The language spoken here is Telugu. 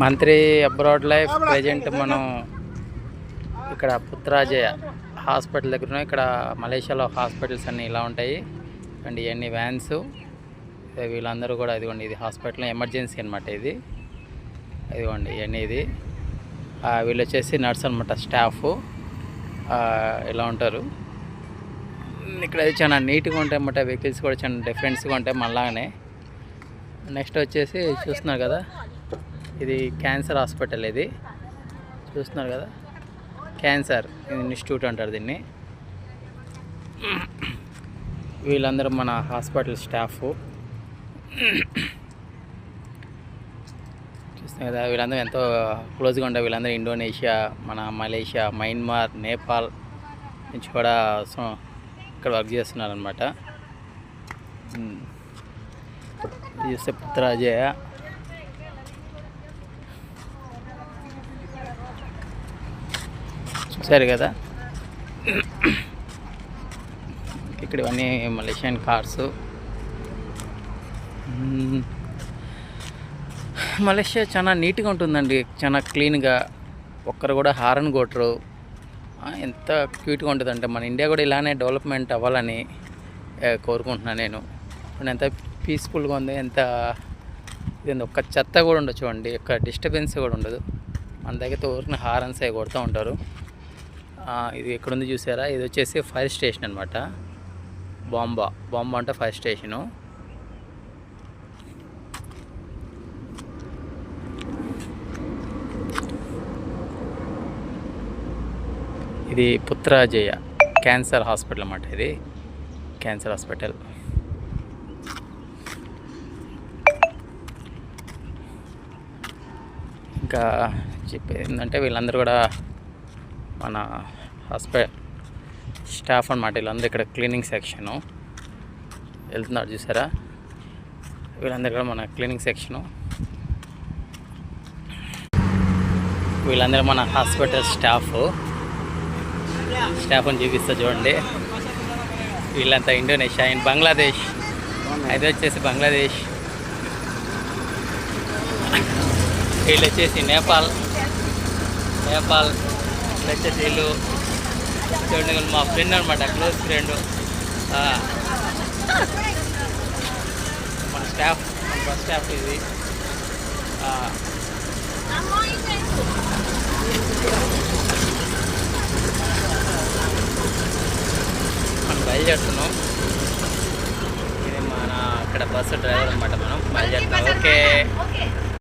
మంత్రి అబ్రాడ్ లైఫ్ ప్రజెంట్ మనం ఇక్కడ పుత్రాజయ హాస్పిటల్ దగ్గర ఇక్కడ మలేషియాలో హాస్పిటల్స్ అన్నీ ఇలా ఉంటాయి అండ్ ఇవన్నీ వ్యాన్స్ వీళ్ళందరూ కూడా ఇదిగోండి ఇది హాస్పిటల్ ఎమర్జెన్సీ అనమాట ఇది ఇదిగోండి ఇవన్నీ ఇది వీళ్ళు వచ్చేసి నర్స్ అనమాట స్టాఫ్ ఇలా ఉంటారు ఇక్కడ చాలా నీట్గా ఉంటాయి అన్నమాట వెహికల్స్ కూడా చాలా డిఫరెంట్స్గా ఉంటాయి మళ్ళానే నెక్స్ట్ వచ్చేసి చూస్తున్నారు కదా ఇది క్యాన్సర్ హాస్పిటల్ ఇది చూస్తున్నారు కదా క్యాన్సర్ ఇన్స్టిట్యూట్ అంటారు దీన్ని వీళ్ళందరూ మన హాస్పిటల్ స్టాఫ్ చూస్తున్నారు కదా వీళ్ళందరూ ఎంతో క్లోజ్గా ఉంటారు వీళ్ళందరూ ఇండోనేషియా మన మలేషియా మయన్మార్ నేపాల్ నుంచి కూడా ఇక్కడ వర్క్ చేస్తున్నారు అనమాట చూస్తే పుత్రాజయ చూసారు కదా ఇక్కడ ఇవన్నీ మలేషియన్ కార్స్ మలేషియా చాలా నీట్గా ఉంటుందండి చాలా క్లీన్గా ఒక్కరు కూడా హారన్ కొట్టరు ఎంత క్యూట్గా ఉంటుందంటే మన ఇండియా కూడా ఇలానే డెవలప్మెంట్ అవ్వాలని కోరుకుంటున్నాను నేను ఎంత పీస్ఫుల్గా ఉంది ఎంత ఇది ఒక్క చెత్త కూడా ఉండదు చూడండి ఒక్క డిస్టర్బెన్స్ కూడా ఉండదు మన దగ్గర ఊరిని హారన్స్ అవి కొడుతూ ఉంటారు ఇది ఎక్కడుంది చూసారా ఇది వచ్చేసి ఫైర్ స్టేషన్ అనమాట బాంబా అంటే ఫైర్ స్టేషను ఇది పుత్రాజయ క్యాన్సర్ హాస్పిటల్ అన్నమాట ఇది క్యాన్సర్ హాస్పిటల్ ఇంకా చెప్పేది ఏంటంటే వీళ్ళందరూ కూడా మన హాస్పిటల్ స్టాఫ్ అన్నమాట వీళ్ళందరూ ఇక్కడ క్లీనింగ్ సెక్షను వెళ్తున్నారు చూసారా వీళ్ళందరూ కూడా మన క్లీనింగ్ సెక్షను వీళ్ళందరూ మన హాస్పిటల్ స్టాఫ్ని చూపిస్తా చూడండి వీళ్ళంతా ఇండోనేషియా అండ్ బంగ్లాదేశ్ అది వచ్చేసి బంగ్లాదేశ్ వీళ్ళు వచ్చేసి నేపాల్ వీళ్ళు వచ్చేసి వీళ్ళు చూడండి మా ఫ్రెండ్ అనమాట క్లోజ్ ఫ్రెండ్ మన స్టాఫ్ ఇది